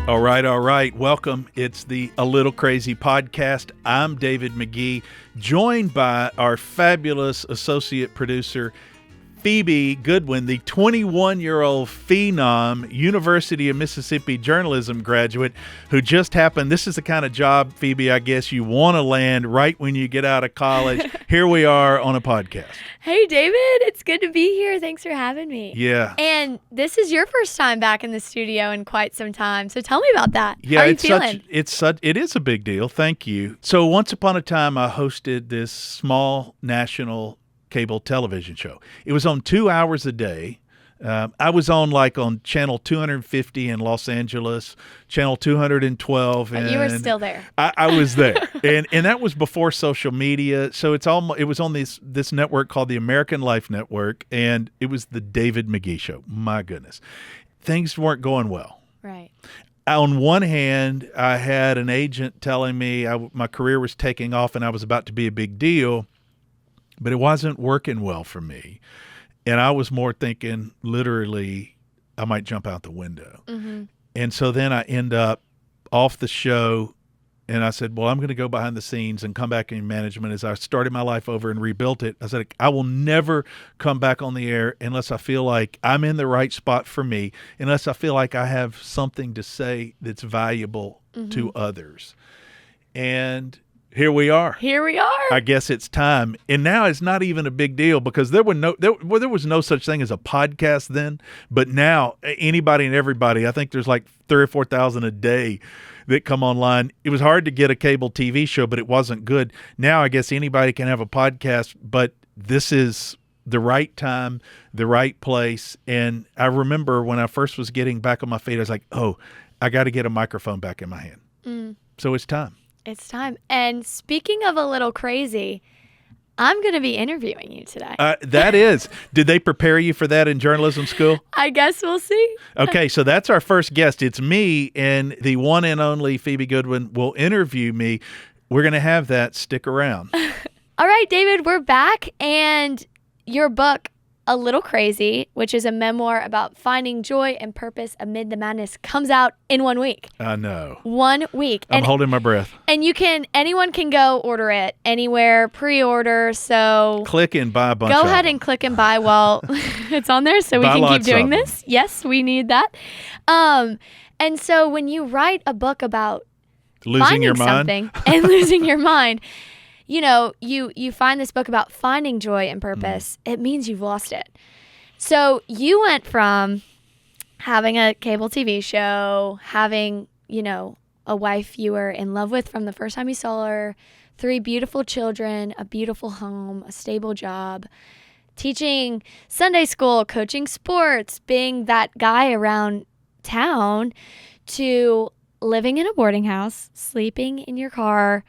All right. Welcome. It's the A Little Crazy podcast. I'm David Magee, joined by our fabulous associate producer, Phoebe Goodwin, the 21-year-old phenom, University of Mississippi journalism graduate who just happened. This is the kind of job, Phoebe, I guess you want to land right when you get out of college. Here we are on a podcast. Hey, David. It's good to be here. Thanks for having me. Yeah. And this is your first time back in the studio in quite some time. So tell me about that. Yeah, How are you feeling? It is a big deal. Thank you. So once upon a time, I hosted this small national cable television show. It was on 2 hours a day. I was on channel 250 in Los Angeles, channel 212. But you were still there. I was there. and that was before social media. So it was on this network called the American Life Network, and it was the David Magee Show. My goodness. Things weren't going well. Right. On one hand, I had an agent telling me my career was taking off and I was about to be a big deal, but it wasn't working well for me. And I was more thinking, literally, I might jump out the window. Mm-hmm. And so then I end up off the show, and I said, well, I'm going to go behind the scenes and come back in management. As I started my life over and rebuilt it, I said, I will never come back on the air unless I feel like I'm in the right spot for me, unless I feel like I have something to say that's valuable to others. And here we are. I guess it's time. And now it's not even a big deal because there was no such thing as a podcast then. But now anybody and everybody, I think there's like 3,000 or 4,000 a day that come online. It was hard to get a cable TV show, but it wasn't good. Now I guess anybody can have a podcast, but this is the right time, the right place. And I remember when I first was getting back on my feet, I was like, oh, I got to get a microphone back in my hand. So it's time. It's time. And speaking of a little crazy, I'm going to be interviewing you today. That is. Did they prepare you for that in journalism school? I guess we'll see. Okay, so that's our first guest. It's me, and the one and only Phoebe Goodwin will interview me. We're going to have that. Stick around. All right, David, we're back. And your book, A Little Crazy, which is a memoir about finding joy and purpose amid the madness, comes out in 1 week. I know. 1 week. I'm holding my breath. And anyone can go order it anywhere, pre-order. So click and buy a bunch. Go ahead and click and buy while it's on there, so we can keep doing this. Yes, we need that. And so when you write a book about losing your mind something and losing your mind, you know, you find this book about finding joy and purpose, it means you've lost it. So you went from having a cable TV show, having, a wife you were in love with from the first time you saw her, 3 beautiful children, a beautiful home, a stable job, teaching Sunday school, coaching sports, being that guy around town, to living in a boarding house, sleeping in your car,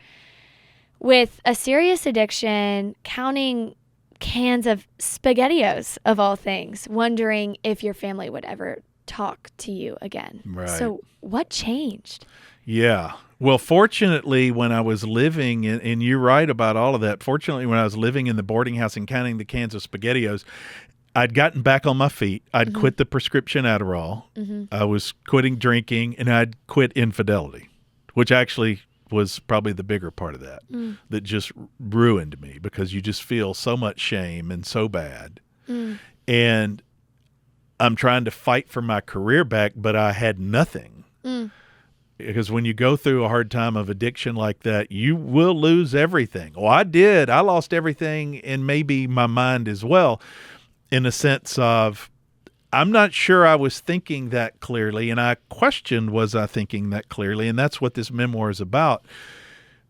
with a serious addiction, counting cans of SpaghettiOs of all things, wondering if your family would ever talk to you again. Right. So what changed? Yeah. Well, fortunately, when I was living, and you're right about all of that, fortunately, when I was living in the boarding house and counting the cans of SpaghettiOs, I'd gotten back on my feet. I'd quit the prescription Adderall. I was quitting drinking, and I'd quit infidelity, which actually was probably the bigger part of that just ruined me, because you just feel so much shame and so bad. And I'm trying to fight for my career back, but I had nothing. Because when you go through a hard time of addiction like that, you will lose everything. Well, I did. I lost everything, and maybe my mind as well, in a sense of, I'm not sure I was thinking that clearly, and I questioned, was I thinking that clearly? And that's what this memoir is about.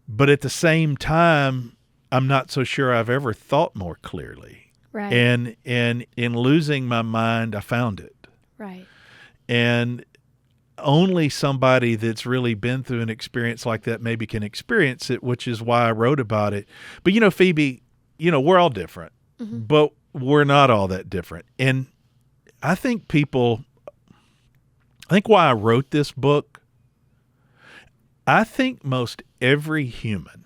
But at the same time, I'm not so sure I've ever thought more clearly. Right. And in losing my mind, I found it. Right. And only somebody that's really been through an experience like that maybe can experience it, which is why I wrote about it. But, Phoebe, we're all different, but we're not all that different. And I think why I wrote this book, I think most every human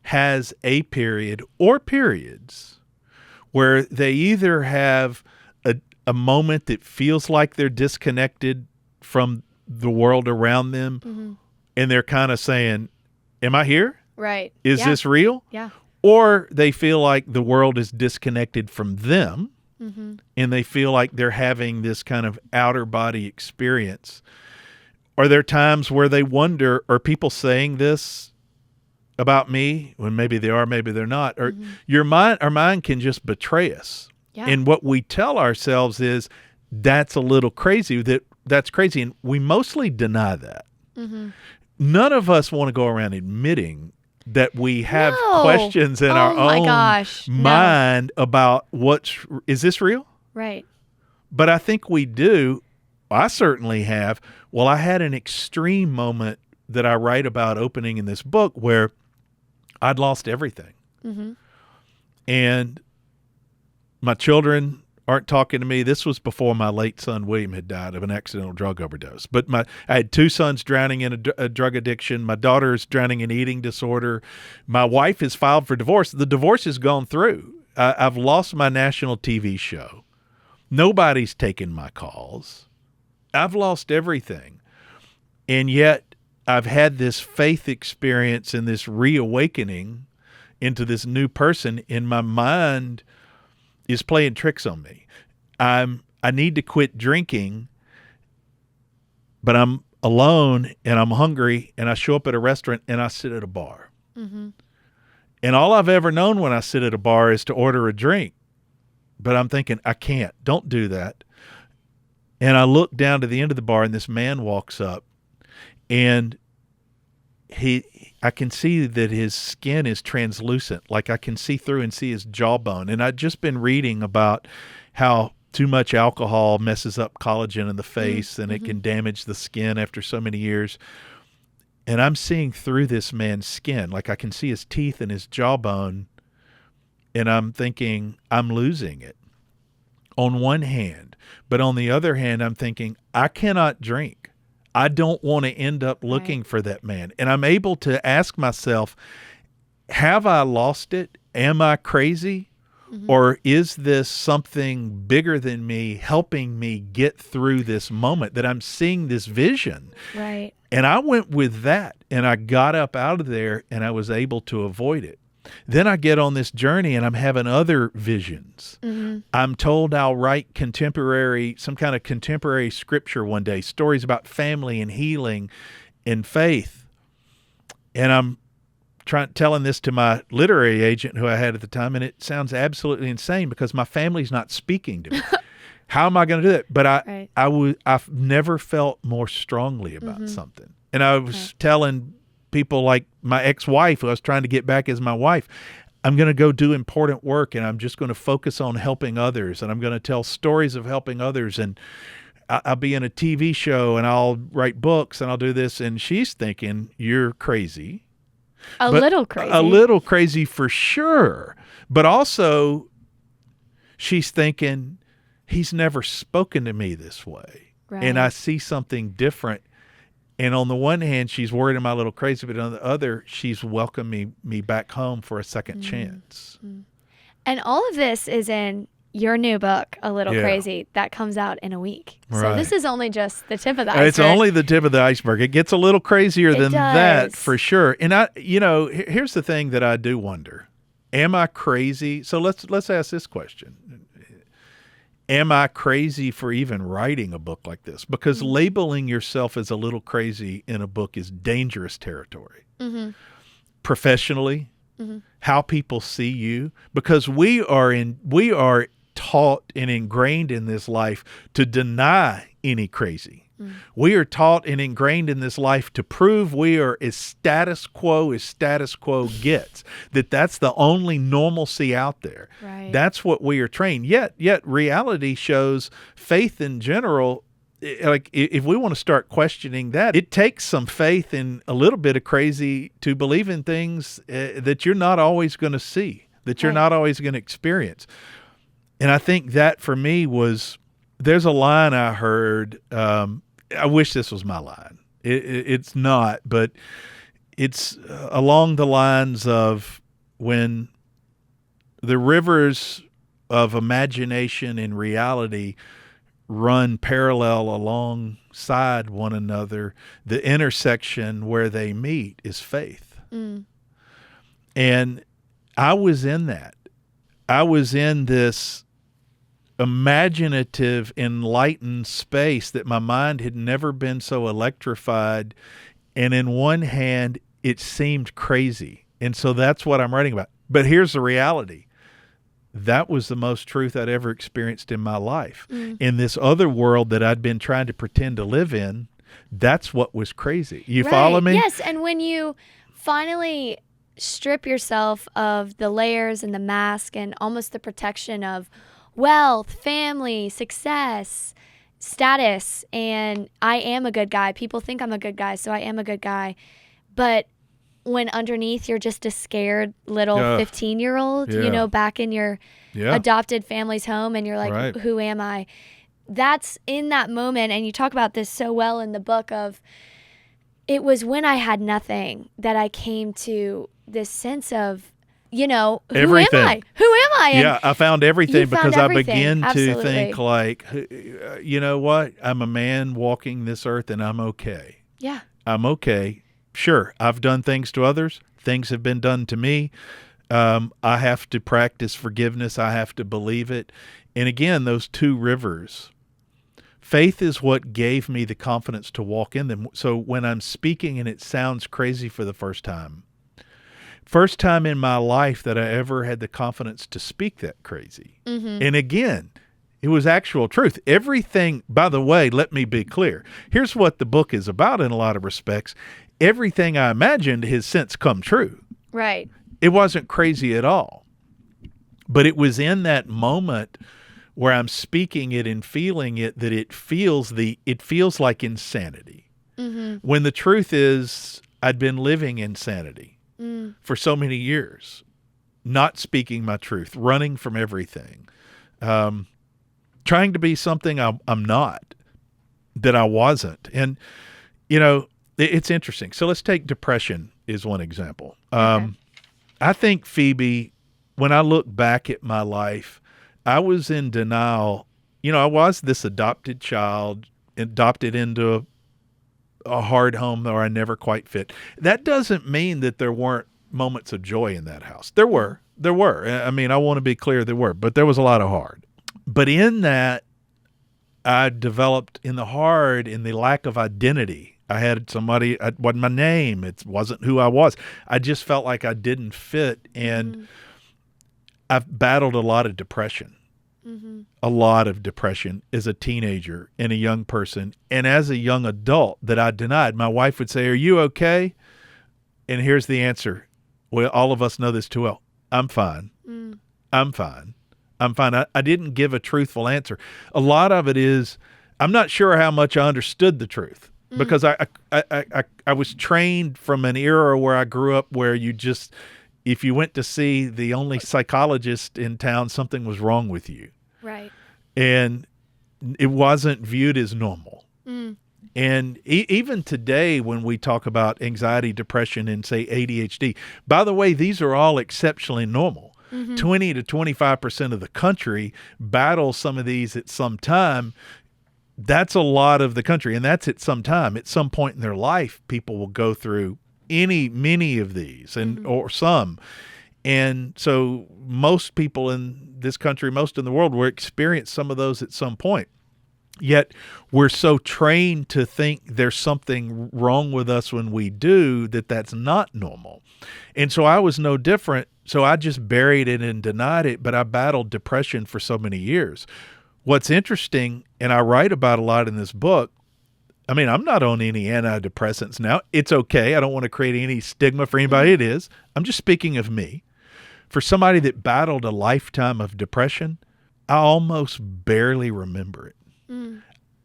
has a period or periods where they either have a moment that feels like they're disconnected from the world around them, and they're kind of saying, am I here? Right. Is this real? Yeah. Or they feel like the world is disconnected from them, and they feel like they're having this kind of outer body experience. Are there times where they wonder, are people saying this about me? When maybe they are, maybe they're not. Or our mind can just betray us. Yeah. And what we tell ourselves is, that's a little crazy, that's crazy. And we mostly deny that. None of us want to go around admitting that we have questions in our own mind about is this real? Right. But I think we do. I certainly have. Well, I had an extreme moment that I write about opening in this book where I'd lost everything. And my children aren't talking to me. This was before my late son, William, had died of an accidental drug overdose. But I had two sons drowning in a drug addiction. My daughter's drowning in eating disorder. My wife has filed for divorce. The divorce has gone through. I've lost my national TV show. Nobody's taken my calls. I've lost everything. And yet I've had this faith experience and this reawakening into this new person, and my mind is playing tricks on me. I need to quit drinking, but I'm alone and I'm hungry, and I show up at a restaurant and I sit at a bar. And all I've ever known when I sit at a bar is to order a drink. But I'm thinking, I can't. Don't do that. And I look down to the end of the bar, and this man walks up, and I can see that his skin is translucent. Like I can see through and see his jawbone. And I'd just been reading about how too much alcohol messes up collagen in the face, and it can damage the skin after so many years. And I'm seeing through this man's skin. Like I can see his teeth and his jawbone. And I'm thinking, I'm losing it on one hand. But on the other hand, I'm thinking, I cannot drink. I don't want to end up looking for that man. And I'm able to ask myself, have I lost it? Am I crazy? Or is this something bigger than me helping me get through this moment, that I'm seeing this vision? Right. And I went with that, and I got up out of there, and I was able to avoid it. Then I get on this journey, and I'm having other visions. I'm told I'll write some kind of contemporary scripture one day, stories about family and healing and faith. And I'm telling this to my literary agent who I had at the time, and it sounds absolutely insane because my family's not speaking to me. How am I going to do that? But I've never felt more strongly about something. And I was telling people like my ex-wife, who I was trying to get back as my wife, I'm going to go do important work, and I'm just going to focus on helping others, and I'm going to tell stories of helping others, and I'll be in a TV show, and I'll write books, and I'll do this. And she's thinking, you're crazy. A little crazy. A little crazy for sure. But also she's thinking, he's never spoken to me this way. Right. And I see something different. And on the one hand, she's worried I'm a little crazy, but on the other, she's welcoming me back home for a second chance. And all of this is in your new book, A Little Crazy, that comes out in a week. Right. So this is only just the tip of the iceberg. It's only the tip of the iceberg. It gets a little crazier than that for sure. And here's the thing that I do wonder. Am I crazy? So let's ask this question. Am I crazy for even writing a book like this? Because labeling yourself as a little crazy in a book is dangerous territory. Professionally, how people see you, because we are taught and ingrained in this life to deny any crazy. We are taught and ingrained in this life to prove we are as status quo gets, that's the only normalcy out there. Right. That's what we are trained. Yet reality shows faith in general. Like if we want to start questioning that, it takes some faith and a little bit of crazy to believe in things that you're not always going to see, that you're not always going to experience. And I think that for me there's a line I heard. I wish this was my line. It's not, but it's along the lines of, when the rivers of imagination and reality run parallel alongside one another. The intersection where they meet is faith. And I was in that. I was in this imaginative, enlightened space that my mind had never been so electrified. And in one hand, it seemed crazy. And so that's what I'm writing about. But here's the reality. That was the most truth I'd ever experienced in my life. In this other world that I'd been trying to pretend to live in, that's what was crazy. You follow me? Yes, and when you finally strip yourself of the layers and the mask and almost the protection of wealth, family, success, status, and I am a good guy. People think I'm a good guy, so I am a good guy. But when underneath you're just a scared little 15-year-old, you know, back in your adopted family's home, and you're like, who am I? That's in that moment, and you talk about this so well in the book of, it was when I had nothing that I came to this sense of, you know, who am I? Who am I? And I found everything because I began Absolutely. to think like, you know what? I'm a man walking this earth and I'm okay. Yeah. I'm okay. Sure, I've done things to others. Things have been done to me. I have to practice forgiveness. I have to believe it. And again, those two rivers, faith is what gave me the confidence to walk in them. So when I'm speaking and it sounds crazy for the first time in my life that I ever had the confidence to speak that crazy. And again, it was actual truth. Everything, by the way, let me be clear. Here's what the book is about in a lot of respects. Everything I imagined has since come true. Right. It wasn't crazy at all. But it was in that moment where I'm speaking it and feeling it that it feels like insanity. When the truth is I'd been living insanity for so many years, not speaking my truth, running from everything, trying to be something I'm not, that I wasn't. And, you know, it's interesting. So let's take depression as one example. I think, Phoebe, when I look back at my life, I was in denial. You know, I was this adopted child, adopted into a hard home where I never quite fit. That doesn't mean that there weren't moments of joy in that house. There were. I mean, I want to be clear, there were, but there was a lot of hard. But in that, I developed in the lack of identity. I had somebody, it wasn't my name. It wasn't who I was. I just felt like I didn't fit. And I've battled a lot of depression, a lot of depression as a teenager and a young person. And as a young adult that I denied, my wife would say, "Are you okay?" And here's the answer. Well, all of us know this too well. I'm fine. I'm fine. I'm fine. I didn't give a truthful answer. A lot of it is, I'm not sure how much I understood the truth. Because I was trained from an era where I grew up where if you went to see the only psychologist in town, something was wrong with you. Right. And it wasn't viewed as normal. And even today, when we talk about anxiety, depression, and say ADHD, by the way, these are all exceptionally normal. 20 to 25% of the country battle some of these at some time. That's a lot of the country, and that's at some time. At some point in their life, people will go through many of these, or some. And so most people in this country, most in the world, will experience some of those at some point. Yet we're so trained to think there's something wrong with us when we do, that's not normal. And so I was no different. So I just buried it and denied it, but I battled depression for so many years. What's interesting, and I write about a lot in this book, I mean, I'm not on any antidepressants now. It's okay. I don't want to create any stigma for anybody. It is. I'm just speaking of me. For somebody that battled a lifetime of depression, I almost barely remember it.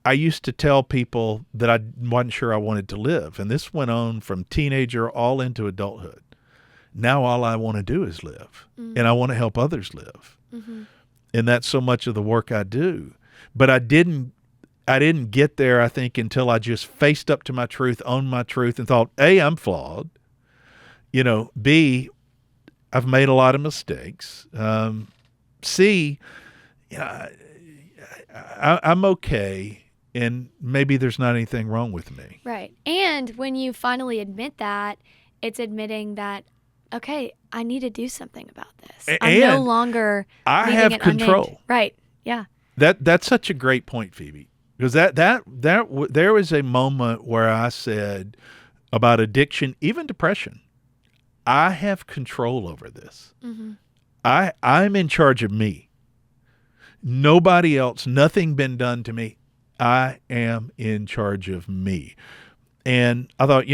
I used to tell people that I wasn't sure I wanted to live, and this went on from teenager all into adulthood. Now all I want to do is live, and I want to help others live. And that's so much of the work I do. But I didn't get there, I think, until I just faced up to my truth, owned my truth, and thought, A, I'm flawed. You know, B, I've made a lot of mistakes. C, you know, I'm okay, and maybe there's not anything wrong with me. Right. And when you finally admit that, it's admitting that, okay, I need to do something about this. I'm no And longer I leaving have it unnamed. control. Right. Yeah. That's such a great point, Phoebe, because there was a moment where I said about addiction, even depression, I have control over this. Mm-hmm. I'm in charge of me. Nobody else, nothing been done to me. I am in charge of me. And I thought,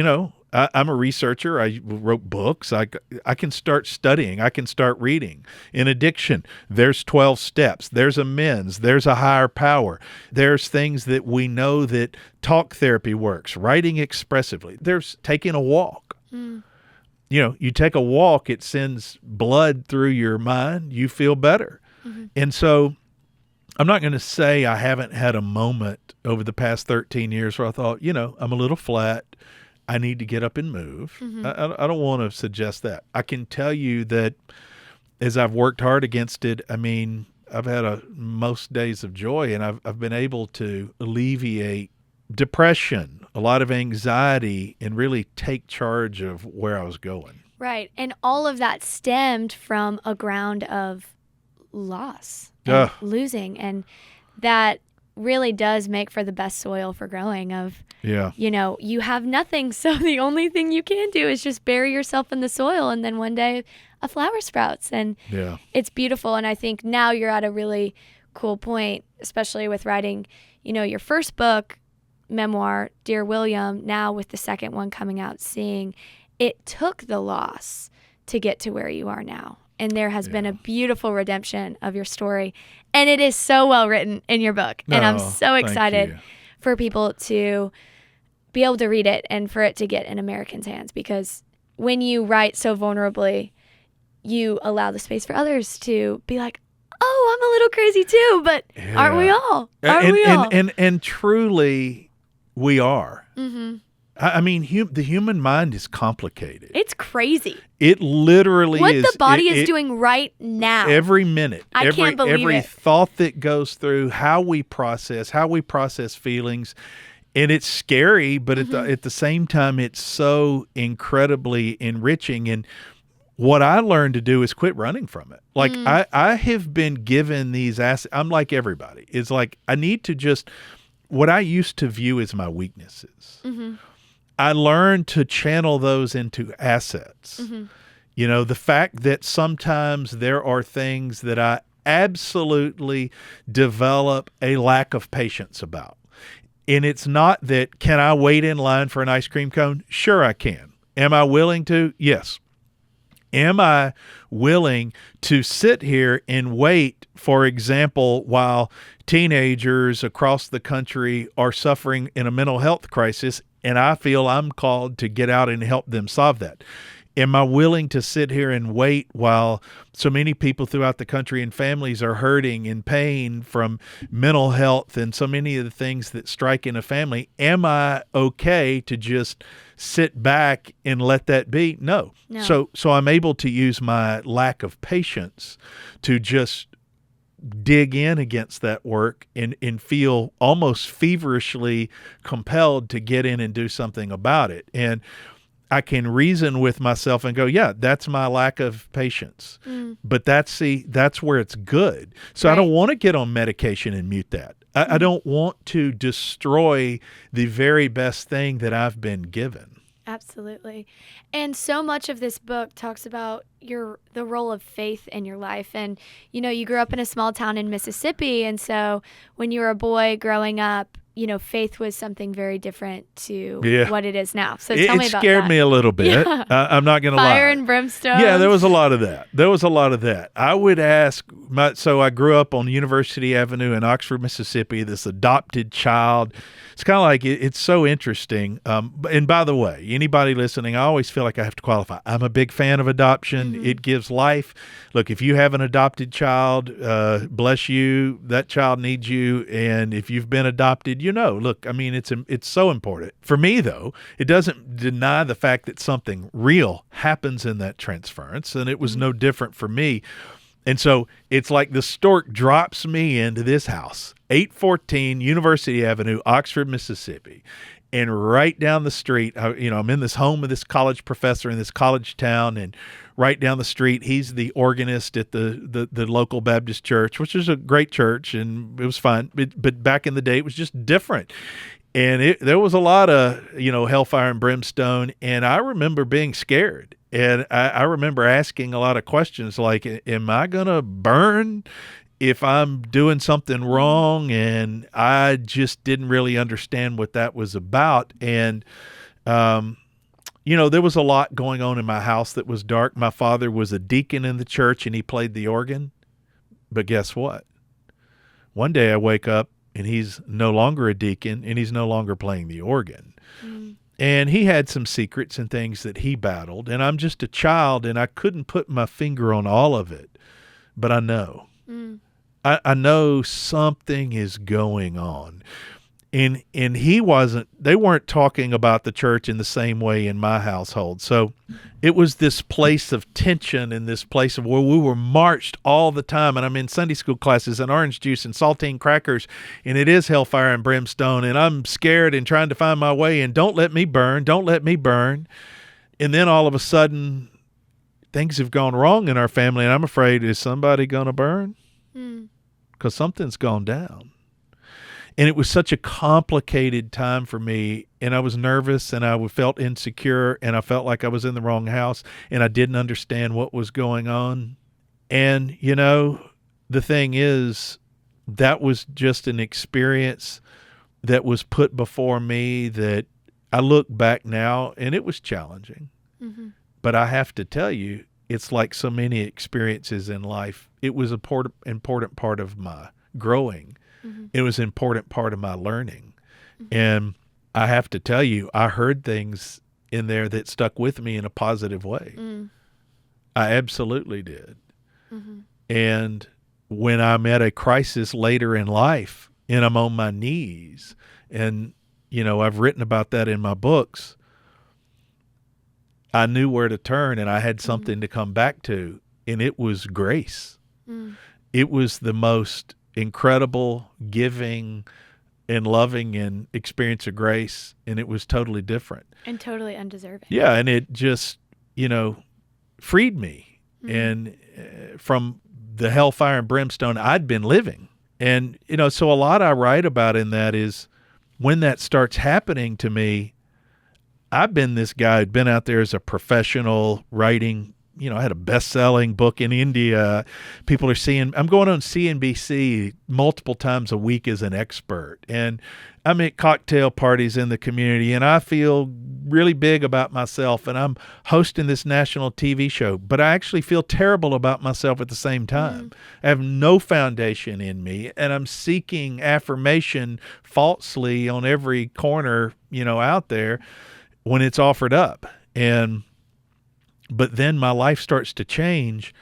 I'm a researcher. I wrote books. I can start studying. I can start reading. In addiction, there's 12 steps. There's amends. There's a higher power. There's things that we know that talk therapy works, writing expressively. There's taking a walk. Mm. You take a walk, it sends blood through your mind. You feel better. Mm-hmm. And so I'm not going to say I haven't had a moment over the past 13 years where I thought, I'm a little flat. I need to get up and move. Mm-hmm. I don't want to suggest that. I can tell you that as I've worked hard against it, I've had most days of joy, and I've been able to alleviate depression, a lot of anxiety, and really take charge of where I was going. Right. And all of that stemmed from a ground of loss and losing. And that really does make for the best soil for growing you have nothing. So the only thing you can do is just bury yourself in the soil. And then one day a flower sprouts, and it's beautiful. And I think now you're at a really cool point, especially with writing, your first book, memoir, Dear William, now with the second one coming out, seeing it took the loss to get to where you are now. And there has been a beautiful redemption of your story. And it is so well written in your book. And I'm so excited for people to be able to read it and for it to get in Americans' hands. Because when you write so vulnerably, you allow the space for others to be like, oh, I'm a little crazy too, but aren't we all? Aren't we all? And truly, we are. Mm-hmm. The human mind is complicated. It's crazy. It literally what is. What the body is doing right now. Every minute. I can't believe every it. thought that goes through, how we process feelings. And it's scary, but at the same time, it's so incredibly enriching. And what I learned to do is quit running from it. Like I have been given these assets. I'm like everybody. It's like I need to just, what I used to view as my weaknesses. Mm-hmm. I learned to channel those into assets. Mm-hmm. The fact that sometimes there are things that I absolutely develop a lack of patience about. And it's not that, can I wait in line for an ice cream cone? Sure, I can. Am I willing to? Yes. Am I willing to sit here and wait, for example, while teenagers across the country are suffering in a mental health crisis, and I feel I'm called to get out and help them solve that? Am I willing to sit here and wait while so many people throughout the country and families are hurting and pain from mental health and so many of the things that strike in a family? Am I okay to just sit back and let that be? No. So I'm able to use my lack of patience to just dig in against that work and feel almost feverishly compelled to get in and do something about it. And I can reason with myself and go, yeah, that's my lack of patience. But that's where it's good. So right. I don't want to get on medication and mute that. I don't want to destroy the very best thing that I've been given. Absolutely. And so much of this book talks about the role of faith in your life. And, you grew up in a small town in Mississippi. And so when you were a boy growing up, faith was something very different to what it is now. So tell me about that. It scared me a little bit. Yeah. I'm not going to lie. Fire and brimstone. Yeah, there was a lot of that. I would ask, so I grew up on University Avenue in Oxford, Mississippi, this adopted child. It's kind of like, it's so interesting. And by the way, anybody listening, I always feel like I have to qualify. I'm a big fan of adoption. Mm-hmm. It gives life. Look, if you have an adopted child, bless you. That child needs you. And if you've been adopted, look, it's so important. For me, though, it doesn't deny the fact that something real happens in that transference, and it was no different for me. And so it's like the stork drops me into this house, 814 University Avenue, Oxford, Mississippi. And right down the street, I'm in this home of this college professor in this college town, and right down the street, he's the organist at the local Baptist church, which is a great church, and it was fine. But back in the day, it was just different. And there was a lot of, hellfire and brimstone, and I remember being scared. And I remember asking a lot of questions like, am I going to burn if I'm doing something wrong? And I just didn't really understand what that was about. And, there was a lot going on in my house that was dark. My father was a deacon in the church, and he played the organ. But guess what? One day I wake up, and he's no longer a deacon, and he's no longer playing the organ. Mm. And he had some secrets and things that he battled. And I'm just a child, and I couldn't put my finger on all of it. But I know. Mm. I know something is going on. And they weren't talking about the church in the same way in my household. So it was this place of tension and this place of where we were marched all the time. And I'm in Sunday school classes and orange juice and saltine crackers, and it is hellfire and brimstone. And I'm scared and trying to find my way, and don't let me burn. Don't let me burn. And then all of a sudden, things have gone wrong in our family. And I'm afraid, is somebody going to burn? Because something's gone down. And it was such a complicated time for me, and I was nervous, and I felt insecure, and I felt like I was in the wrong house, and I didn't understand what was going on. And, the thing is, that was just an experience that was put before me that I look back now, and it was challenging. Mm-hmm. But I have to tell you, it's like so many experiences in life. It was an important part of my growing. Mm-hmm. It was an important part of my learning. Mm-hmm. And I have to tell you, I heard things in there that stuck with me in a positive way. Mm. I absolutely did. Mm-hmm. And when I'm at a crisis later in life and I'm on my knees, and, I've written about that in my books, I knew where to turn, and I had something to come back to, and it was grace. Mm. It was the most incredible, giving, and loving and experience of grace, and it was totally different. And totally undeserving. Yeah, and it just, freed me and from the hellfire and brimstone I'd been living. And, so a lot I write about in that is when that starts happening to me, I've been this guy who'd been out there as a professional writing. I had a best-selling book in India. I'm going on CNBC multiple times a week as an expert. And I'm at cocktail parties in the community, and I feel really big about myself, and I'm hosting this national TV show. But I actually feel terrible about myself at the same time. I have no foundation in me, and I'm seeking affirmation falsely on every corner, out there when it's offered up. But then my life starts to change,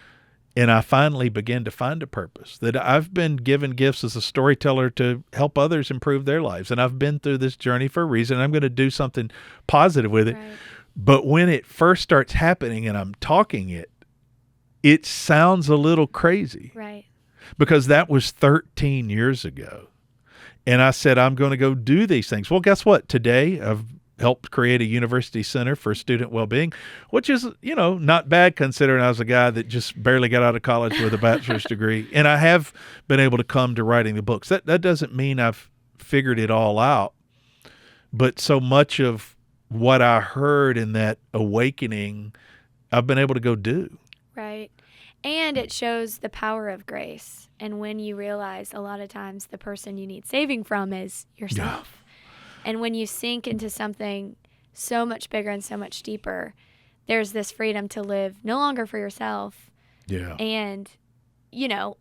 and I finally begin to find a purpose. That I've been given gifts as a storyteller to help others improve their lives, and I've been through this journey for a reason. I'm going to do something positive with it. Right. But when it first starts happening and I'm talking it sounds a little crazy. Right. Because that was 13 years ago. And I said, I'm going to go do these things. Well, guess what? Today, I've helped create a university center for student well-being, which is, not bad considering I was a guy that just barely got out of college with a bachelor's degree. And I have been able to come to writing the books. That doesn't mean I've figured it all out, but so much of what I heard in that awakening, I've been able to go do. Right. And it shows the power of grace. And when you realize a lot of times the person you need saving from is yourself. Yeah. And when you sink into something so much bigger and so much deeper, there's this freedom to live no longer for yourself. Yeah. And,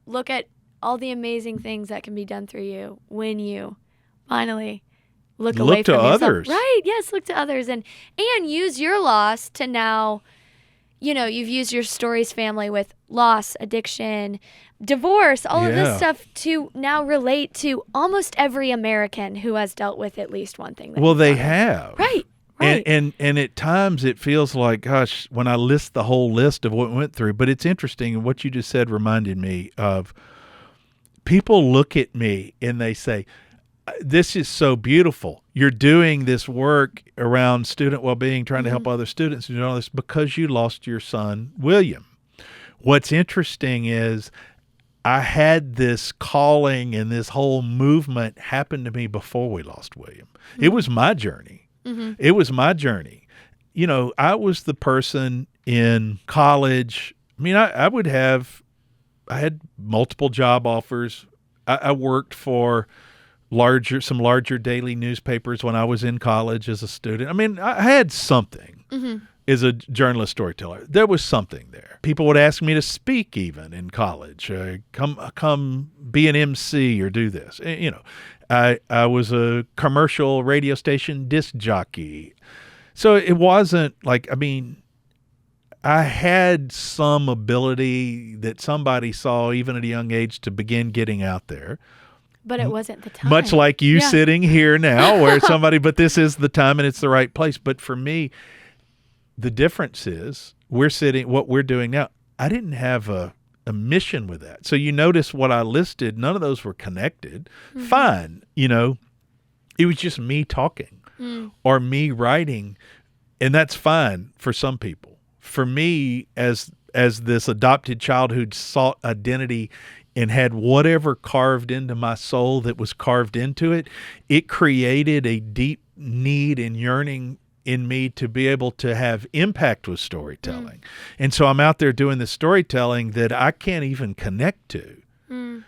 look at all the amazing things that can be done through you when you finally look away from yourself. Others. Right. Yes. Look to others and use your loss to now, you've used your stories family with loss, addiction, divorce, all of this stuff to now relate to almost every American who has dealt with at least one thing. Well, they have. Right. Right. And at times it feels like, gosh, when I list the whole list of what we went through, but it's interesting. And what you just said reminded me of people look at me and they say, this is so beautiful. You're doing this work around student well-being, trying to help other students and all this because you lost your son, William. What's interesting is I had this calling and this whole movement happen to me before we lost William. It was my journey. It was my journey. You know, I was the person in college. I mean, I had multiple job offers. I worked for some larger daily newspapers when I was in college as a student. I mean, I had something as a journalist storyteller. There was something there. People would ask me to speak even in college. Come be an MC or do this. You know, I was a commercial radio station disc jockey. So it wasn't like, I mean, I had some ability that somebody saw even at a young age to begin getting out there. But it wasn't the time. Much like you sitting here now where but this is the time and it's the right place. But for me, the difference is what we're doing now. I didn't have a mission with that. So you notice what I listed, none of those were connected. Fine. You know, it was just me talking or me writing. And that's fine for some people. For me, as this adopted child who'd sought identity and had whatever carved into my soul that was carved into it, it created a deep need and yearning in me to be able to have impact with storytelling. And so I'm out there doing the storytelling that I can't even connect to. And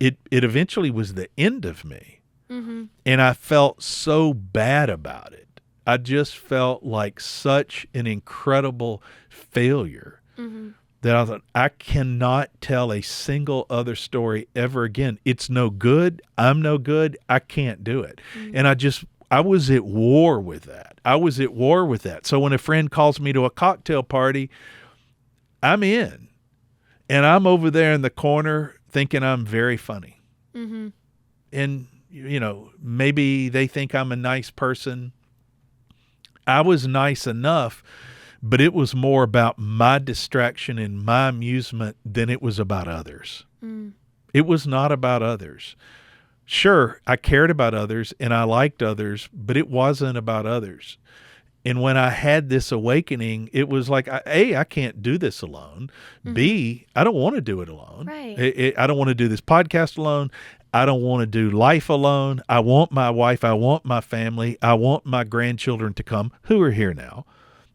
it eventually was the end of me. And I felt so bad about it. I just felt like such an incredible failure that I thought, I cannot tell a single other story ever again. It's no good. I'm no good. I can't do it. And I was at war with that. So when a friend calls me to a cocktail party, I'm in. And I'm over there in the corner thinking I'm very funny. And, you know, maybe they think I'm a nice person. I was nice enough, but it was more about my distraction and my amusement than it was about others. It was not about others. Sure, I cared about others and I liked others, but it wasn't about others. And when I had this awakening, it was like, A, I can't do this alone. B, I don't want to do it alone. Right. I don't want to do this podcast alone. I don't want to do life alone. I want my wife. I want my family. I want my grandchildren to come, who are here now.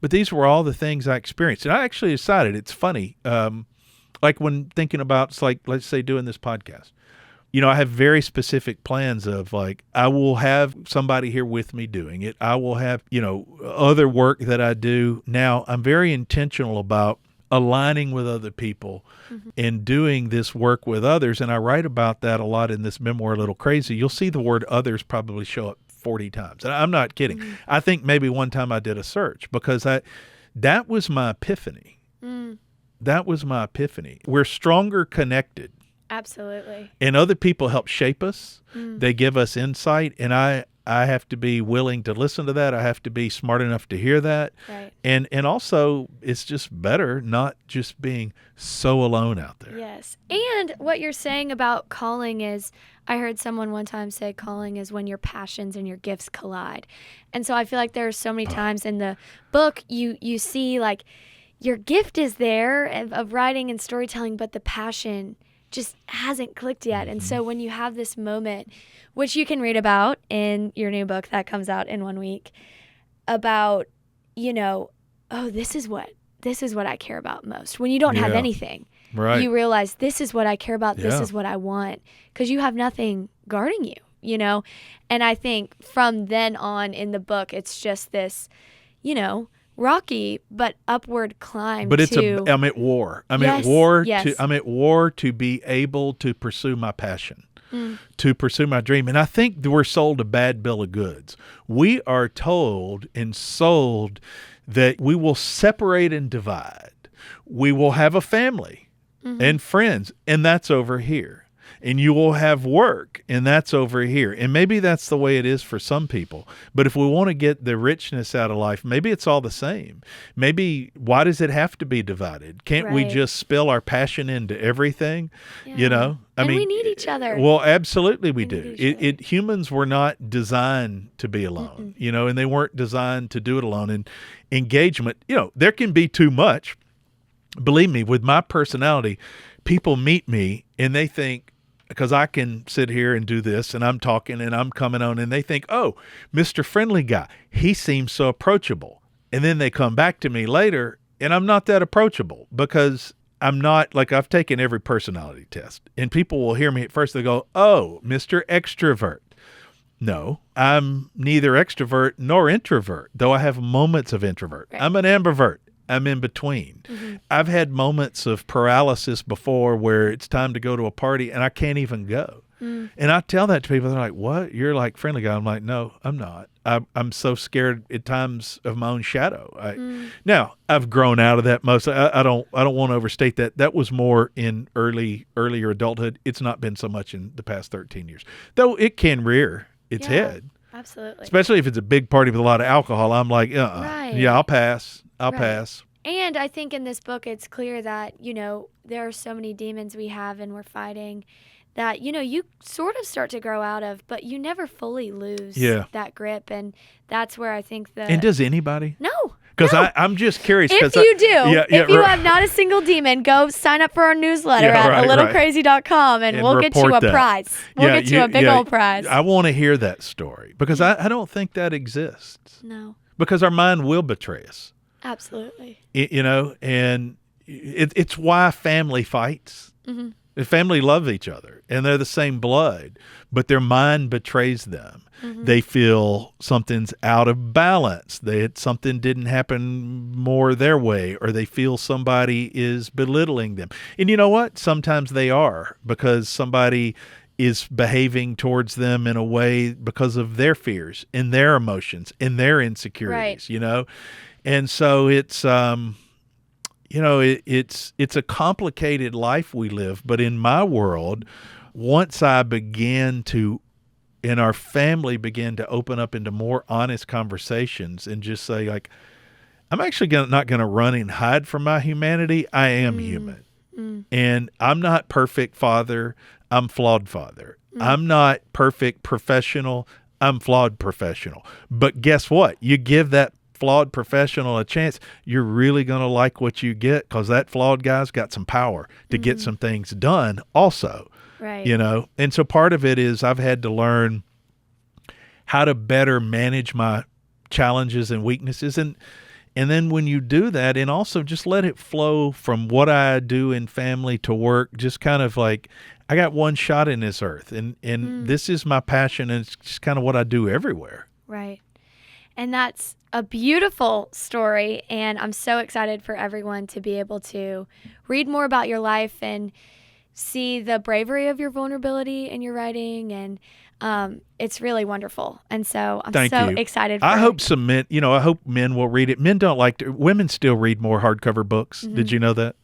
But these were all the things I experienced. And I actually decided, it's funny, like when thinking about, it's like, let's say doing this podcast. You know, I have very specific plans of like, I will have somebody here with me doing it. I will have, you know, other work that I do. Now, I'm very intentional about aligning with other people and doing this work with others. And I write about that a lot in this memoir, A Little Crazy. You'll see the word others probably show up 40 times. And I'm not kidding. I think maybe one time I did a search because that was my epiphany. That was my epiphany. We're stronger connected. Absolutely. And other people help shape us. They give us insight. And I have to be willing to listen to that. I have to be smart enough to hear that. Right. And also, it's just better not just being so alone out there. Yes. And what you're saying about calling is, I heard someone one time say calling is when your passions and your gifts collide. And so I feel like there are so many times in the book you see like your gift is there of writing and storytelling, but the passion just hasn't clicked yet. And so when you have this moment, which you can read about in your new book that comes out in 1 week, about, you know, oh, this is what I care about most. When you don't have anything, right, you realize this is what I care about. This is what I want, because you have nothing guarding you, you know? And I think from then on in the book, it's just this, you know, rocky but upward climb. But I'm at war. I'm at war to be able to pursue my passion, to pursue my dream. And I think we're sold a bad bill of goods. We are told and sold that we will separate and divide. We will have a family and friends, and that's over here. and you will have work, and that's over here. And maybe that's the way it is for some people. But if we want to get the richness out of life, maybe it's all the same. Maybe why does it have to be divided? Can't we Right. just spill our passion into everything? You Yeah. know, And we need each other. Well, absolutely we need do. each other. Humans were not designed to be alone, you know, and they weren't designed to do it alone. And engagement, you know, there can be too much. Believe me, with my personality, people meet me and they think, because I can sit here and do this and I'm talking and I'm coming on, and they think, oh, Mr. Friendly Guy, he seems so approachable. And then they come back to me later and I'm not that approachable, because I'm not, like, I've taken every personality test, and people will hear me at first. They go, oh, Mr. Extrovert. No, I'm neither extrovert nor introvert, though I have moments of introvert. Right. I'm an ambivert. I'm in between. I've had moments of paralysis before where it's time to go to a party and I can't even go. And I tell that to people. They're like, what? You're like Friendly Guy. I'm like, no, I'm not. I'm so scared at times of my own shadow. Now, I've grown out of that most. I don't want to overstate that. That was more in earlier adulthood. It's not been so much in the past 13 years. Though it can rear its head. Absolutely. Especially if it's a big party with a lot of alcohol. I'm like, Right. yeah, I'll pass. I'll Right. pass. And I think in this book, it's clear that, you know, there are so many demons we have and we're fighting that, you know, you sort of start to grow out of, but you never fully lose that grip. And that's where I think And does anybody? No. Because no. I'm just curious. If you do, if you right. have not a single demon, go sign up for our newsletter at right, alittlecrazy.com and we'll get you report a that. prize. We'll get you a big old prize. I want to hear that story, because I don't think that exists. No, Because our mind will betray us. absolutely. You know, and it's why family fights. The family love each other and they're the same blood, but their mind betrays them. They feel something's out of balance. Something didn't happen more their way, or they feel somebody is belittling them. And you know what? Sometimes they are, because somebody is behaving towards them in a way because of their fears and their emotions and their insecurities, you know? And so it's, you know, it's a complicated life we live. But in my world, once I began to, and our family began to open up into more honest conversations and just say, like, I'm actually not going to run and hide from my humanity. I am human. And I'm not perfect father. I'm flawed father. I'm not perfect professional. I'm flawed professional. But guess what? You give that flawed professional a chance, you're really going to like what you get, because that flawed guy's got some power to get some things done also. Right. You know, and so part of it is I've had to learn how to better manage my challenges and weaknesses. And then when you do that, and also just let it flow from what I do in family to work, just kind of like, I got one shot in this earth, and this is my passion, and it's just kind of what I do everywhere. Right. And that's a beautiful story. And I'm so excited for everyone to be able to read more about your life and see the bravery of your vulnerability in your writing. And it's really wonderful. And so I'm Thank so you. excited for I hope some men, you know, I hope men will read it. Men don't like to, women still read more hardcover books. Did you know that?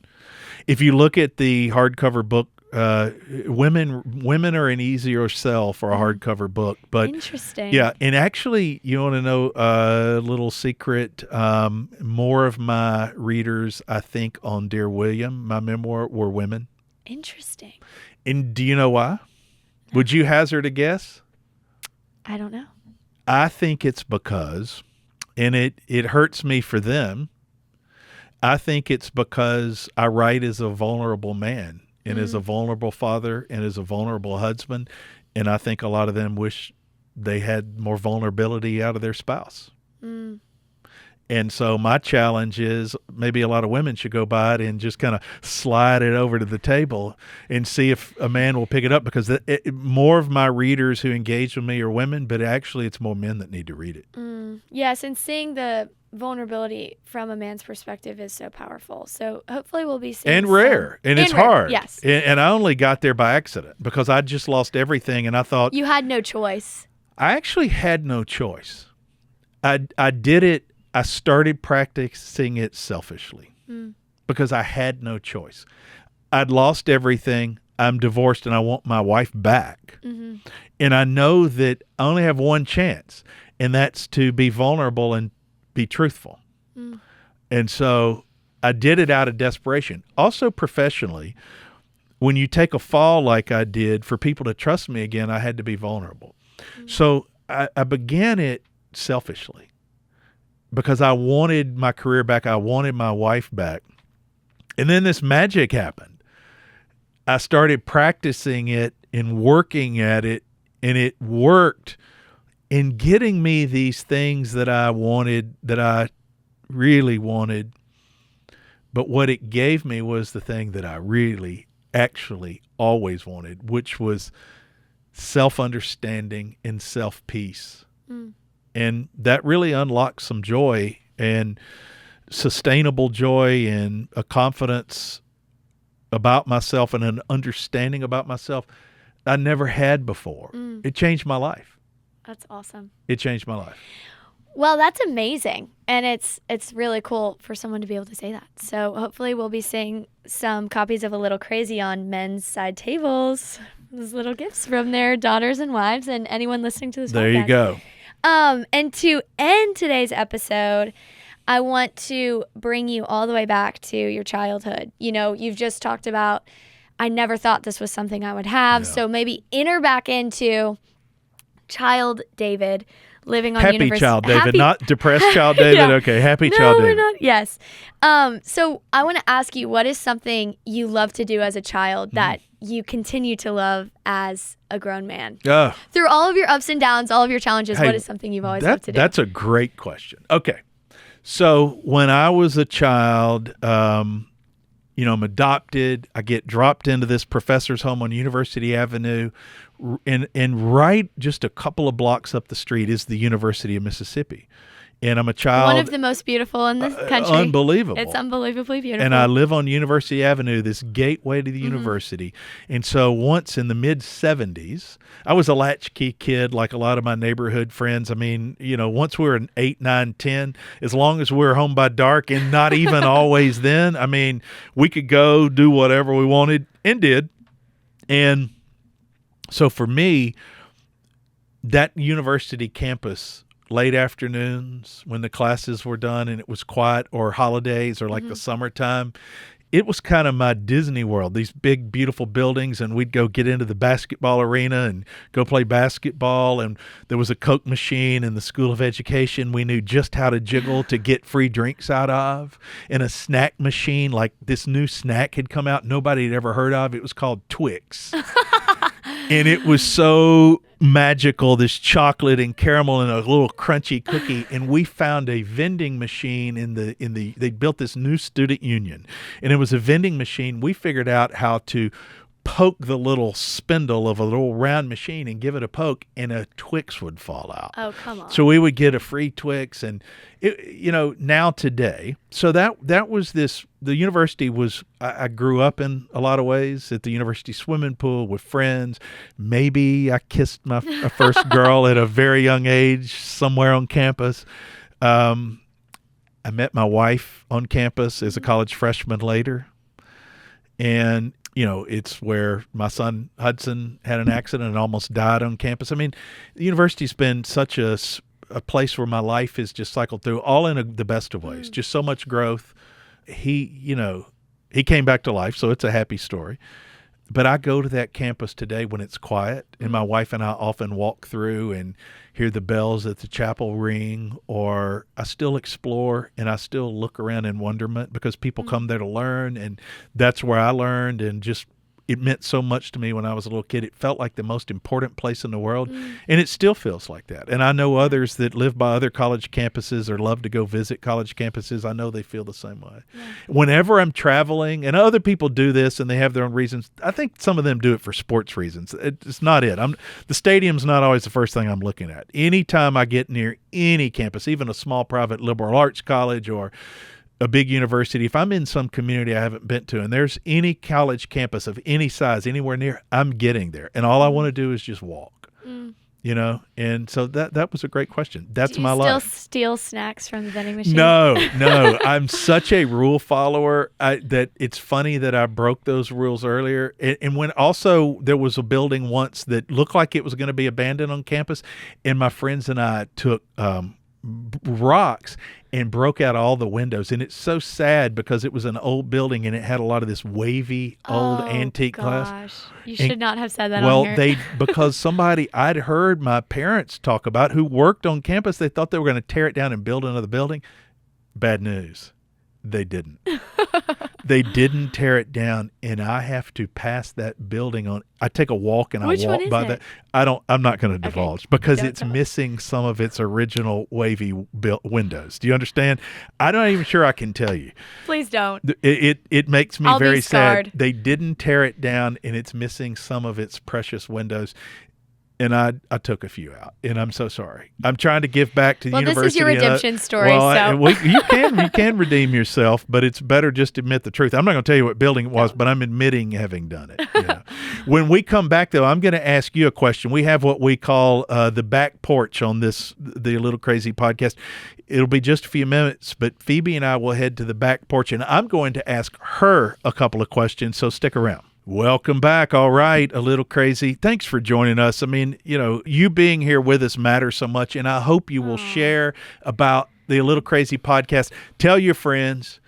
If you look at the hardcover book, women are an easier sell for a hardcover book. But interesting. yeah, and actually, you want to know a little secret? More of my readers, I think, on Dear William, my memoir, were women. Interesting. And do you know why? Would you hazard a guess? I don't know. I think it's because, and it hurts me for them, I think it's because I write as a vulnerable man and as a vulnerable father and as a vulnerable husband, and I think a lot of them wish they had more vulnerability out of their spouse. And so my challenge is, maybe a lot of women should go by it and just kind of slide it over to the table and see if a man will pick it up, because more of my readers who engage with me are women, but actually it's more men that need to read it. Yes, and seeing the vulnerability from a man's perspective is so powerful. So hopefully we'll be seeing And rare. And it's hard. Yes. And I only got there by accident, because I just lost everything, and I thought, You had no choice. I actually had no choice. I did it. I started practicing it selfishly because I had no choice. I'd lost everything. I'm divorced and I want my wife back. And I know that I only have one chance, and that's to be vulnerable and be truthful. And so I did it out of desperation. Also professionally, when you take a fall like I did, for people to trust me again, I had to be vulnerable. So I began it selfishly because I wanted my career back. I wanted my wife back. And then this magic happened. I started practicing it and working at it, and it worked in getting me these things that I wanted, that I really wanted. But what it gave me was the thing that I really actually always wanted, which was self-understanding and self-peace. And that really unlocked some joy and sustainable joy and a confidence about myself and an understanding about myself I never had before. It changed my life. That's awesome. It changed my life. Well, that's amazing. And it's really cool for someone to be able to say that. So hopefully we'll be seeing some copies of A Little Crazy on men's side tables. Those little gifts from their daughters and wives and anyone listening to this podcast. There you go. And to end today's episode, I want to bring you all the way back to your childhood. You know, you've just talked about, I never thought this was something I would have. Yeah. So maybe enter back into child David living on happy university. Child David, not depressed child David. Yeah. Okay, happy child David. Not, yes. So I want to ask you, what is something you love to do as a child that you continue to love as a grown man? Through all of your ups and downs, all of your challenges, what is something you've always loved to do? That's a great question. Okay. So when I was a child, I'm adopted. I get dropped into this professor's home on University Avenue, and right just a couple of blocks up the street is the University of Mississippi. And I'm a child. One of the most beautiful in the country. Unbelievable. It's unbelievably beautiful. And I live on University Avenue, this gateway to the university. And so once in the mid-'70s, I was a latchkey kid like a lot of my neighborhood friends. I mean, once we were in 8, 9, 10, as long as we were home by dark, and not even always then, I mean, we could go do whatever we wanted and did. And so for me, that university campus, late afternoons when the classes were done and it was quiet, or holidays, or like the summertime, it was kind of my Disney World, these big, beautiful buildings, and we'd go get into the basketball arena and go play basketball. And there was a Coke machine in the School of Education we knew just how to jiggle to get free drinks out of, and a snack machine, like this new snack had come out nobody had ever heard of. It was called Twix. And it was so magical, this chocolate and caramel and a little crunchy cookie. And we found a vending machine they built this new student union, and it was a vending machine. We figured out how to poke the little spindle of a little round machine and give it a poke, and a Twix would fall out. Oh, come on. So we would get a free Twix. And now today, so that was this, the university was, I grew up in a lot of ways at the university swimming pool with friends. Maybe I kissed my first girl at a very young age somewhere on campus. I met my wife on campus as a college freshman later. And it's where my son Hudson had an accident and almost died on campus. I mean, the university's been such a place where my life has just cycled through, all in the best of ways. Just so much growth. He came back to life, so it's a happy story. But I go to that campus today when it's quiet, and my wife and I often walk through and hear the bells at the chapel ring, or I still explore and I still look around in wonderment because people come there to learn, and that's where I learned, and just it meant so much to me when I was a little kid. It felt like the most important place in the world, and it still feels like that. And I know others that live by other college campuses or love to go visit college campuses. I know they feel the same way. Yeah. Whenever I'm traveling, and other people do this and they have their own reasons, I think some of them do it for sports reasons. It's not it. The stadium's not always the first thing I'm looking at. Anytime I get near any campus, even a small private liberal arts college or a big university, if I'm in some community I haven't been to and there's any college campus of any size anywhere near, I'm getting there. And all I want to do is just walk. And so that was a great question. That's Do you my still life. steal snacks from the vending machine? No. I'm such a rule follower that it's funny that I broke those rules earlier. And when also there was a building once that looked like it was going to be abandoned on campus, and my friends and I took rocks and broke out all the windows. And it's so sad because it was an old building and it had a lot of this wavy old antique glass. You should not have said that Well, on here. because somebody I'd heard my parents talk about who worked on campus, they thought they were going to tear it down and build another building. Bad news. They didn't. They didn't tear it down, and I have to pass that building on. I take a walk and Which I one walk is by it? that. I'm not going to divulge because Don't it's tell us. missing some of its original wavy windows. Do you understand? I'm not even sure I can tell you. Please don't. It makes me I'll be very sad. scarred. They didn't tear it down, and it's missing some of its precious windows. And I took a few out, and I'm so sorry. I'm trying to give back to the Well, university. this is your redemption story, Well, so. you can redeem yourself, but it's better just to admit the truth. I'm not going to tell you what building it was, but I'm admitting having done it. When we come back, though, I'm going to ask you a question. We have what we call the back porch on the Little Crazy podcast. It'll be just a few minutes, but Phoebe and I will head to the back porch, and I'm going to ask her a couple of questions, so stick around. Welcome back. All right, A Little Crazy. Thanks for joining us. I mean, you being here with us matters so much, and I hope you will share about the A Little Crazy podcast. Tell your friends.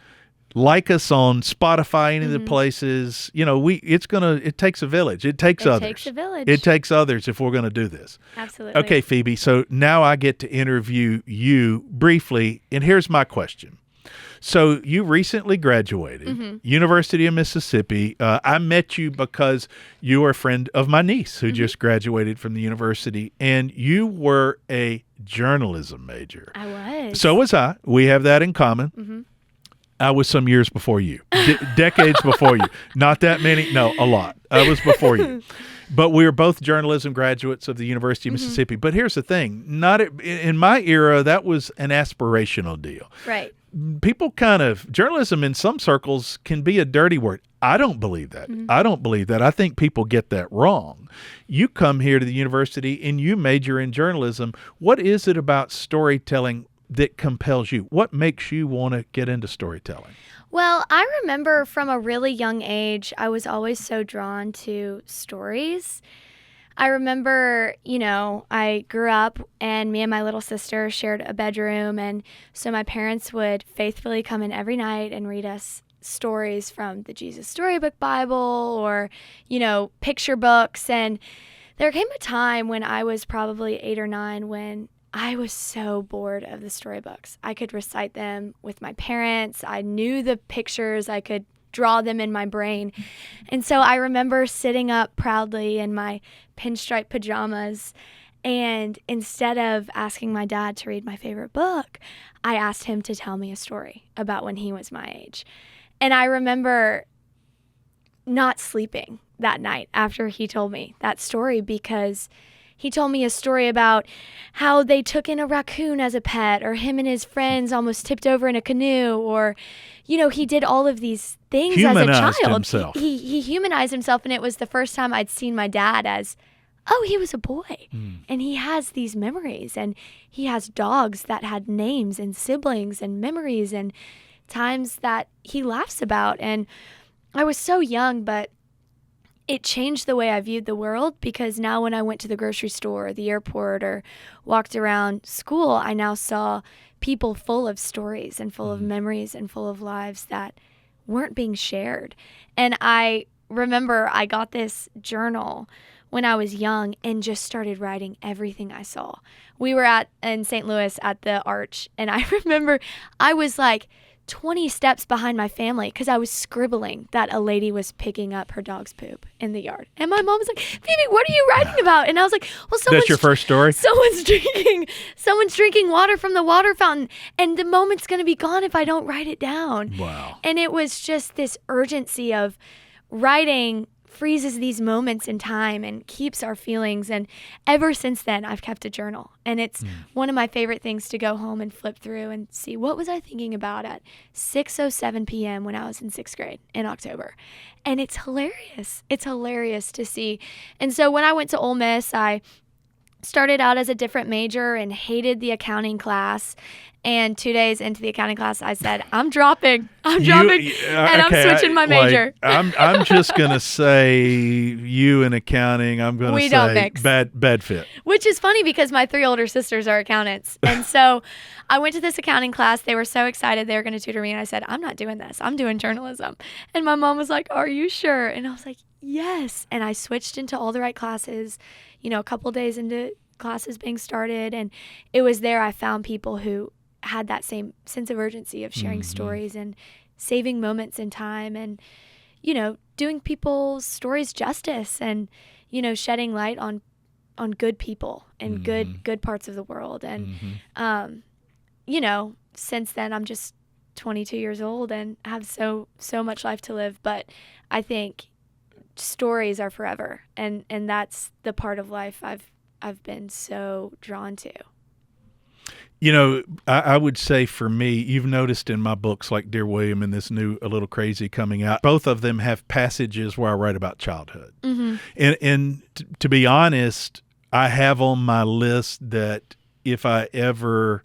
Like us on Spotify, any of the places. It takes a village. It takes others. It takes a village. It takes others if we're going to do this. Absolutely. Okay, Phoebe. So now I get to interview you briefly, and here's my question. So you recently graduated, University of Mississippi. I met you because you are a friend of my niece who just graduated from the university, and you were a journalism major. I was. So was I. We have that in common. I was some years before you, decades before you. Not that many. No, a lot. I was before you. But we were both journalism graduates of the University of Mississippi. But here's the thing. In my era, that was an aspirational deal. Right. People journalism in some circles can be a dirty word. I don't believe that. I don't believe that. I think people get that wrong. You come here to the university and you major in journalism. What is it about storytelling that compels you? What makes you want to get into storytelling? Well, I remember from a really young age, I was always so drawn to stories. I remember, I grew up and me and my little sister shared a bedroom. And so my parents would faithfully come in every night and read us stories from the Jesus Storybook Bible or, picture books. And there came a time when I was probably 8 or 9 when I was so bored of the storybooks. I could recite them with my parents. I knew the pictures. I could draw them in my brain. And so I remember sitting up proudly in my pinstripe pajamas, and instead of asking my dad to read my favorite book, I asked him to tell me a story about when he was my age. And I remember not sleeping that night after he told me that story, because he told me a story about how they took in a raccoon as a pet, or him and his friends almost tipped over in a canoe, or, he did all of these things Humanized as a child. himself. He humanized himself, and it was the first time I'd seen my dad as, he was a boy. And he has these memories, and he has dogs that had names and siblings and memories and times that he laughs about. And I was so young, but it changed the way I viewed the world, because now when I went to the grocery store or the airport or walked around school, I now saw people full of stories and full of memories and full of lives that weren't being shared. And I remember I got this journal when I was young and just started writing everything I saw. We were in St. Louis at the Arch, and I remember I was like 20 steps behind my family because I was scribbling that a lady was picking up her dog's poop in the yard. And my mom was like, Phoebe, what are you writing about? And I was like, well, That's your first story? Someone's drinking water from the water fountain, and the moment's going to be gone if I don't write it down. Wow. And it was just this urgency of writing freezes these moments in time and keeps our feelings. And ever since then, I've kept a journal. And it's one of my favorite things to go home and flip through and see, what was I thinking about at 6:07 p.m. when I was in 6th grade in October. And it's hilarious. It's hilarious to see. And so when I went to Ole Miss, I started out as a different major and hated the accounting class. And 2 days into the accounting class, I said, I'm dropping, and I'm switching my major. I'm just going to say you in accounting, I'm going to say don't mix. Bad fit. Which is funny because my 3 older sisters are accountants. And so I went to this accounting class. They were so excited they were going to tutor me. And I said, I'm not doing this. I'm doing journalism. And my mom was like, are you sure? And I was like, yes. And I switched into all the right classes, a couple days into classes being started. And it was there I found people who had that same sense of urgency of sharing stories and saving moments in time and, doing people's stories justice and, shedding light on good people and good parts of the world. And, since then I'm just 22 years old and have so much life to live. But I think stories are forever. And that's the part of life I've been so drawn to. I would say for me, you've noticed in my books like Dear William and this new A Little Crazy coming out, both of them have passages where I write about childhood. Mm-hmm. And to be honest, I have on my list that if I ever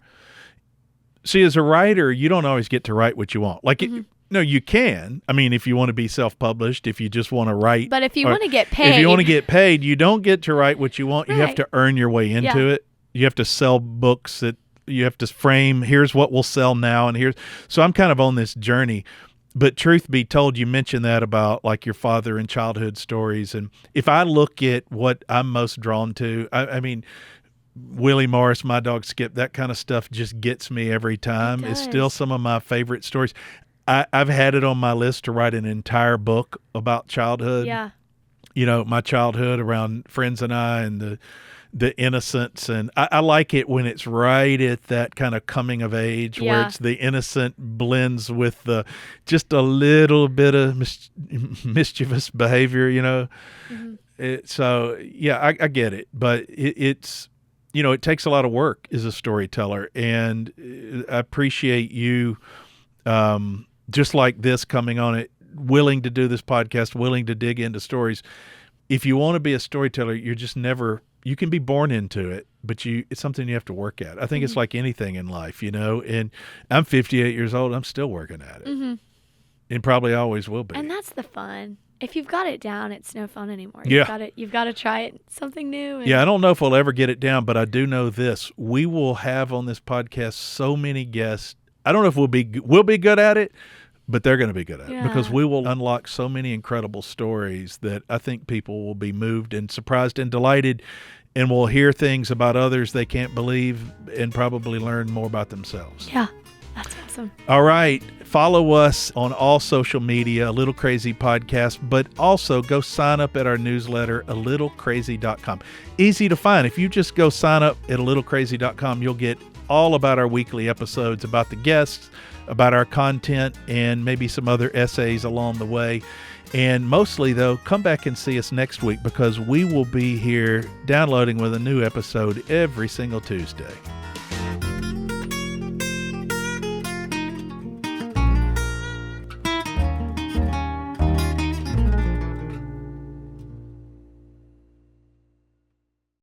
see, as a writer, you don't always get to write what you want. Like, no, you can. I mean, if you want to be self-published, if you just want to write. But if you want to get paid. If you want to get paid, you don't get to write what you want. Right. You have to earn your way into it. You have to sell books that you have to frame. Here's what will sell now. And so I'm kind of on this journey. But truth be told, you mentioned that about like your father and childhood stories. And if I look at what I'm most drawn to, I mean, Willie Morris, My Dog Skip, that kind of stuff just gets me every time. It's still some of my favorite stories. I've had it on my list to write an entire book about childhood. Yeah. My childhood around friends and I and the innocence. And I like it when it's right at that kind of coming of age where it's the innocent blends with just a little bit of mischievous behavior, Mm-hmm. I get it. But it's, it takes a lot of work as a storyteller. And I appreciate you, just like this, coming on it, willing to do this podcast, willing to dig into stories. If you want to be a storyteller, you're just never, you can be born into it, but it's something you have to work at. I think it's like anything in life, and I'm 58 years old. I'm still working at it, and probably always will be. And that's the fun. If you've got it down, it's no fun anymore. Yeah. You've got to try it, something new. Yeah, I don't know if we'll ever get it down, but I do know this. We will have on this podcast so many guests. I don't know if we'll be good at it, but they're going to be good at it because we will unlock so many incredible stories that I think people will be moved and surprised and delighted, and will hear things about others they can't believe and probably learn more about themselves. Yeah, that's awesome. All right. Follow us on all social media, A Little Crazy Podcast, but also go sign up at our newsletter, alittlecrazy.com. Easy to find. If you just go sign up at alittlecrazy.com, you'll get all about our weekly episodes, about the guests, about our content, and maybe some other essays along the way. And mostly, though, come back and see us next week because we will be here downloading with a new episode every single Tuesday.